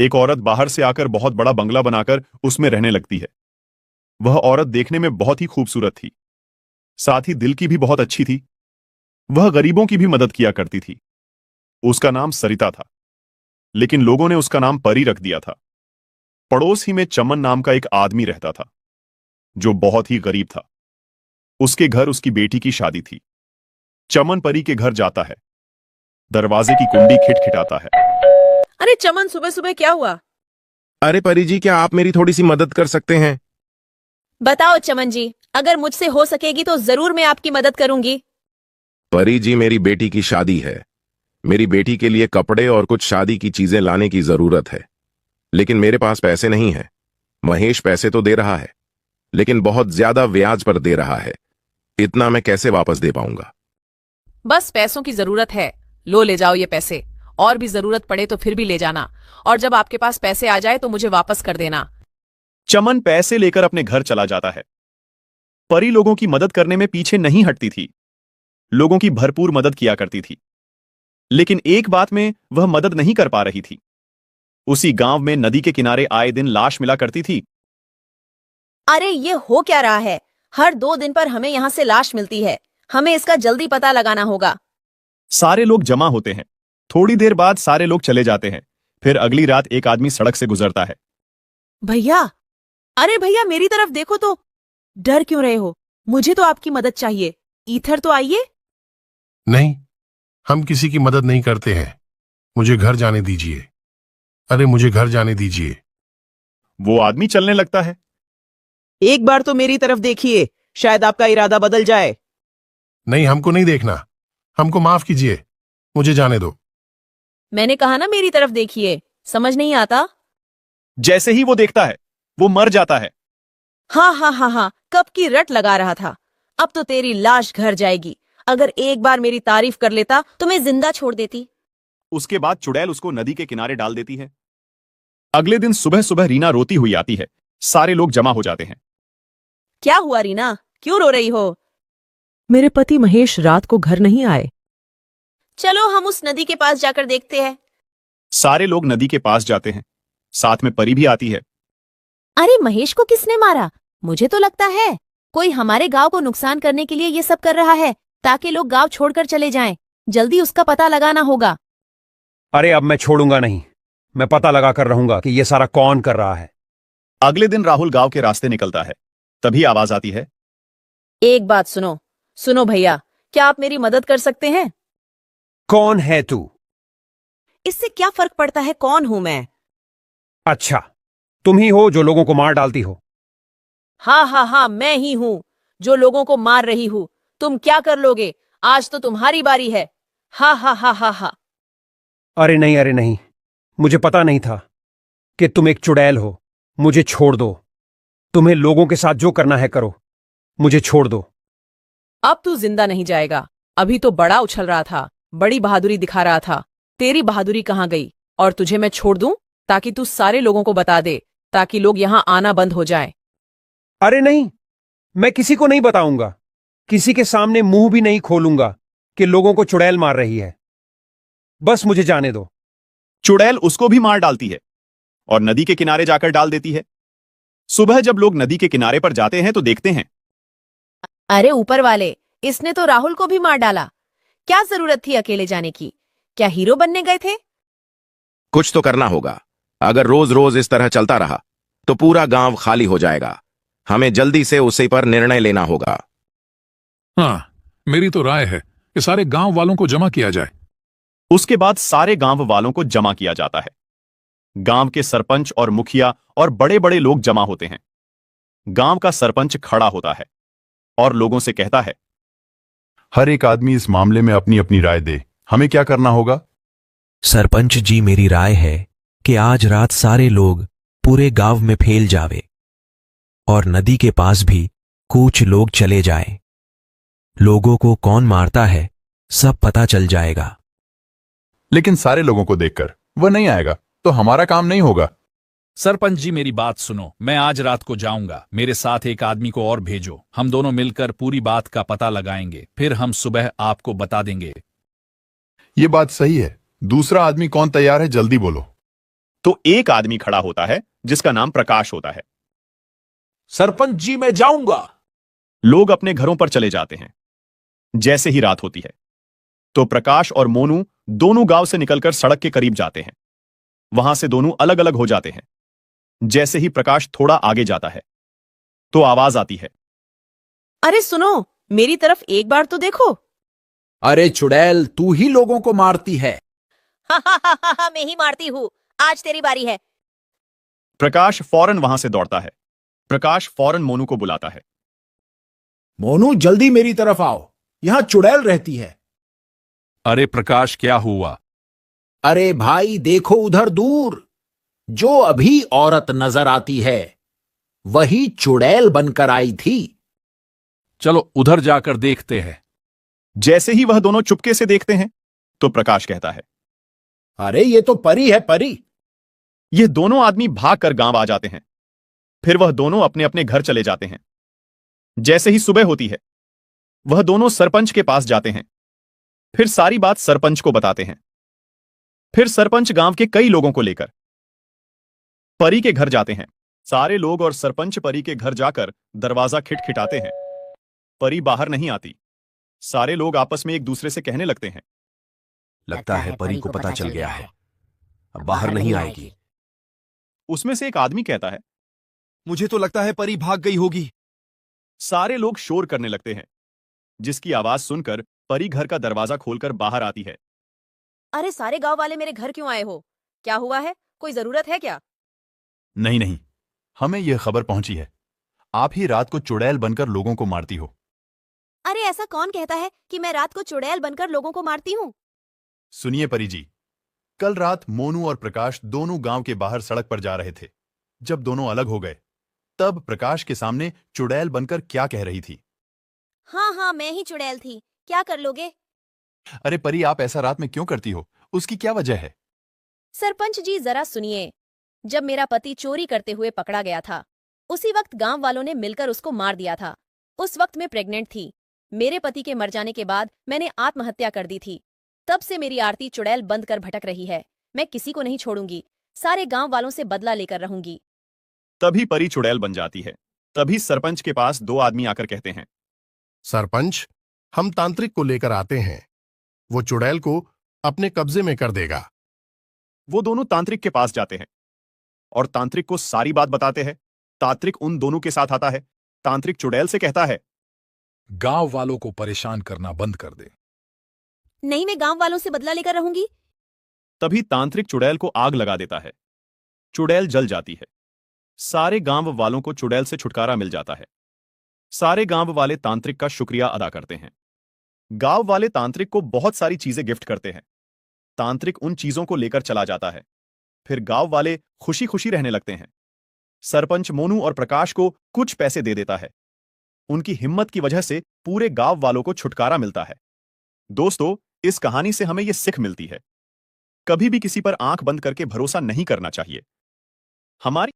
एक औरत बाहर से आकर बहुत बड़ा बंगला बनाकर उसमें रहने लगती है। वह औरत देखने में बहुत ही खूबसूरत थी, साथ ही दिल की भी बहुत अच्छी थी। वह गरीबों की भी मदद किया करती थी। उसका नाम सरिता था, लेकिन लोगों ने उसका नाम परी रख दिया था। पड़ोस ही में चमन नाम का एक आदमी रहता था, जो बहुत ही गरीब था। उसके घर उसकी बेटी की शादी थी। चमन परी के घर जाता है। दरवाजे की कुंडी खिटखिटाता है। अरे चमन, सुबह सुबह क्या हुआ? अरे परी जी, क्या आप मेरी थोड़ी सी मदद कर सकते हैं? बताओ चमन जी, अगर मुझसे हो सकेगी तो जरूर मैं आपकी मदद करूंगी। परी जी, मेरी बेटी की शादी है। मेरी बेटी के लिए कपड़े और कुछ शादी की चीजें लाने की जरूरत है, लेकिन मेरे पास पैसे नहीं है। महेश पैसे तो दे रहा है, लेकिन बहुत ज्यादा ब्याज पर दे रहा है। इतना मैं कैसे वापस दे पाऊंगा? बस पैसों की जरूरत है, लो ले जाओ ये पैसे। और भी जरूरत पड़े तो फिर भी ले जाना, और जब आपके पास पैसे आ जाए तो मुझे वापस कर देना। चमन पैसे लेकर अपने घर चला जाता है। परी लोगों की मदद करने में पीछे नहीं हटती थी। लोगों की भरपूर मदद किया करती थी, लेकिन एक बात में वह मदद नहीं कर पा रही थी। उसी गांव में नदी के किनारे आए दिन लाश मिला करती थी। अरे ये हो क्या रहा है? हर 2 दिन पर हमें यहाँ से लाश मिलती है। हमें इसका जल्दी पता लगाना होगा। सारे लोग जमा होते हैं। थोड़ी देर बाद सारे लोग चले जाते हैं। फिर अगली रात एक आदमी सड़क से गुजरता है। भैया, अरे भैया मेरी तरफ देखो तो। डर क्यों रहे हो? मुझे तो आपकी मदद चाहिए। ईथर तो आइए। नहीं, हम किसी की मदद नहीं करते हैं। मुझे घर जाने दीजिए। अरे मुझे घर जाने दीजिए। वो आदमी चलने लगता है। एक बार तो मेरी तरफ देखिए, शायद आपका इरादा बदल जाए। नहीं, हमको नहीं देखना। हमको माफ कीजिए, मुझे जाने दो। मैंने कहा ना मेरी तरफ देखिए, समझ नहीं आता? जैसे ही वो देखता है, वो मर जाता है। हाँ हाँ हाँ हाँ, कब की रट लगा रहा था। अब तो तेरी लाश घर जाएगी। अगर एक बार मेरी तारीफ कर लेता तो मैं जिंदा छोड़ देती। उसके बाद चुड़ैल उसको नदी के किनारे डाल देती है। अगले दिन सुबह सुबह रीना रोती हुई आती है। सारे लोग जमा हो जाते हैं। क्या हुआ रीना, क्यों रो रही हो? मेरे पति महेश रात को घर नहीं आए। चलो हम उस नदी के पास जाकर देखते हैं। सारे लोग नदी के पास जाते हैं। साथ में परी भी आती है। अरे महेश को किसने मारा? मुझे तो लगता है कोई हमारे गांव को नुकसान करने के लिए ये सब कर रहा है, ताकि लोग गांव छोड़कर चले जाएं। जल्दी उसका पता लगाना होगा। अरे अब मैं छोड़ूंगा नहीं। मैं पता लगा कर रहूंगा कि ये सारा कौन कर रहा है। अगले दिन राहुल गांव के रास्ते निकलता है। तभी आवाज आती है। एक बात सुनो। सुनो भैया, क्या आप मेरी मदद कर सकते हैं? कौन है तू? इससे क्या फर्क पड़ता है कौन हूं मैं? अच्छा, तुम ही हो जो लोगों को मार डालती हो। हाँ हाँ हाँ, मैं ही हूं जो लोगों को मार रही हूं। तुम क्या कर लोगे? आज तो तुम्हारी बारी है। हा हा हा हा हा। अरे नहीं, मुझे पता नहीं था कि तुम एक चुड़ैल हो। मुझे छोड़ दो। तुम्हें लोगों के साथ जो करना है करो। मुझे छोड़ दो। अब तू जिंदा नहीं जाएगा। अभी तो बड़ा उछल रहा था, बड़ी बहादुरी दिखा रहा था। तेरी बहादुरी कहाँ गई? और तुझे मैं छोड़ दूं ताकि तू सारे लोगों को बता दे, ताकि लोग यहां आना बंद हो जाए। अरे नहीं, मैं किसी को नहीं बताऊंगा। किसी के सामने मुंह भी नहीं खोलूंगा कि लोगों को चुड़ैल मार रही है। बस मुझे जाने दो। चुड़ैल उसको भी मार डालती है और नदी के किनारे जाकर डाल देती है। सुबह जब लोग नदी के किनारे पर जाते हैं तो देखते हैं। अरे ऊपर वाले, इसने तो राहुल को भी मार डाला। क्या जरूरत थी अकेले जाने की? क्या हीरो बनने गए थे? कुछ तो करना होगा। अगर रोज रोज इस तरह चलता रहा तो पूरा गांव खाली हो जाएगा। हमें जल्दी से उसी पर निर्णय लेना होगा। हाँ, मेरी तो राय है कि सारे गांव वालों को जमा किया जाए। उसके बाद सारे गांव वालों को जमा किया जाता है। गांव के सरपंच और मुखिया और बड़े बड़े लोग जमा होते हैं। गांव का सरपंच खड़ा होता है और लोगों से कहता है, हर एक आदमी इस मामले में अपनी अपनी राय दे। हमें क्या करना होगा? सरपंच जी, मेरी राय है कि आज रात सारे लोग पूरे गांव में फैल जावे और नदी के पास भी कुछ लोग चले जाएं। लोगों को कौन मारता है सब पता चल जाएगा। लेकिन सारे लोगों को देखकर वह नहीं आएगा तो हमारा काम नहीं होगा। सरपंच जी, मेरी बात सुनो। मैं आज रात को जाऊंगा। मेरे साथ एक आदमी को और भेजो। हम दोनों मिलकर पूरी बात का पता लगाएंगे। फिर हम सुबह आपको बता देंगे। ये बात सही है। दूसरा आदमी कौन तैयार है? जल्दी बोलो। तो एक आदमी खड़ा होता है जिसका नाम प्रकाश होता है। सरपंच जी मैं जाऊंगा। लोग अपने घरों पर चले जाते हैं। जैसे ही रात होती है तो प्रकाश और मोनू दोनों गांव से निकलकर सड़क के करीब जाते हैं। वहां से दोनों अलग अलग हो जाते हैं। जैसे ही प्रकाश थोड़ा आगे जाता है तो आवाज आती है, अरे सुनो, मेरी तरफ एक बार तो देखो। अरे चुड़ैल, तू ही लोगों को मारती है। मैं ही मारती हूँ, आज तेरी बारी है। प्रकाश फौरन वहां से दौड़ता है। प्रकाश फौरन मोनू को बुलाता है। मोनू जल्दी मेरी तरफ आओ, यहां चुड़ैल रहती है। अरे प्रकाश, क्या हुआ? अरे भाई देखो उधर दूर, जो अभी औरत नजर आती है वही चुड़ैल बनकर आई थी। चलो उधर जाकर देखते हैं। जैसे ही वह दोनों चुपके से देखते हैं तो प्रकाश कहता है, अरे ये तो परी है, परी। ये दोनों आदमी भागकर गांव आ जाते हैं। फिर वह दोनों अपने अपने घर चले जाते हैं। जैसे ही सुबह होती है वह दोनों सरपंच के पास जाते हैं। फिर सारी बात सरपंच को बताते हैं। फिर सरपंच गांव के कई लोगों को लेकर परी के घर जाते हैं। सारे लोग और सरपंच परी के घर जाकर दरवाजा खिटखिटाते हैं। परी बाहर नहीं आती। सारे लोग आपस में एक दूसरे से कहने लगते हैं, लगता है परी को पता चल गया है, अब बाहर नहीं आएगी। उसमें से एक आदमी कहता है, मुझे तो लगता है परी भाग गई होगी। सारे लोग शोर करने लगते हैं, जिसकी आवाज सुनकर परी घर का दरवाजा खोलकर बाहर आती है। अरे सारे गांव वाले मेरे घर क्यों आए हो? क्या हुआ है? कोई जरूरत है क्या? नहीं नहीं, हमें यह खबर पहुंची है, आप ही रात को चुड़ैल बनकर लोगों को मारती हो। अरे ऐसा कौन कहता है कि मैं रात को चुड़ैल बनकर लोगों को मारती हूँ? सुनिए परी जी, कल रात मोनू और प्रकाश दोनों गांव के बाहर सड़क पर जा रहे थे। जब दोनों अलग हो गए तब प्रकाश के सामने चुड़ैल बनकर क्या कह रही थी। हाँ हाँ, मैं ही चुड़ैल थी, क्या कर लोगे? अरे परी, आप ऐसा रात में क्यों करती हो? उसकी क्या वजह है? सरपंच जी जरा सुनिए, जब मेरा पति चोरी करते हुए पकड़ा गया था उसी वक्त गांव वालों ने मिलकर उसको मार दिया था। उस वक्त मैं प्रेग्नेंट थी। मेरे पति के मर जाने के बाद मैंने आत्महत्या कर दी थी। तब से मेरी आरती चुड़ैल बंद कर भटक रही है। मैं किसी को नहीं छोड़ूंगी, सारे गांव वालों से बदला लेकर रहूंगी। तभी परी चुड़ैल बन जाती है। तभी सरपंच के पास दो आदमी आकर कहते हैं, सरपंच, हम तांत्रिक को लेकर आते हैं, वो चुड़ैल को अपने कब्जे में कर देगा। वो दोनों तांत्रिक के पास जाते हैं और तांत्रिक को सारी बात बताते हैं। तांत्रिक उन दोनों के साथ आता है। तांत्रिक चुड़ैल से कहता है, गांव वालों को परेशान करना बंद कर दे। नहीं, मैं गांव वालों से बदला लेकर रहूंगी। तभी तांत्रिक चुड़ैल को आग लगा देता है। चुड़ैल जल जाती है। सारे गांव वालों को चुड़ैल से छुटकारा मिल जाता है। सारे गांव वाले तांत्रिक का शुक्रिया अदा करते हैं। गांव वाले तांत्रिक को बहुत सारी चीजें गिफ्ट करते हैं। तांत्रिक उन चीजों को लेकर चला जाता है। फिर गांव वाले खुशी खुशी रहने लगते हैं। सरपंच मोनू और प्रकाश को कुछ पैसे दे देता है। उनकी हिम्मत की वजह से पूरे गांव वालों को छुटकारा मिलता है। दोस्तों, इस कहानी से हमें यह सीख मिलती है, कभी भी किसी पर आंख बंद करके भरोसा नहीं करना चाहिए। हमारी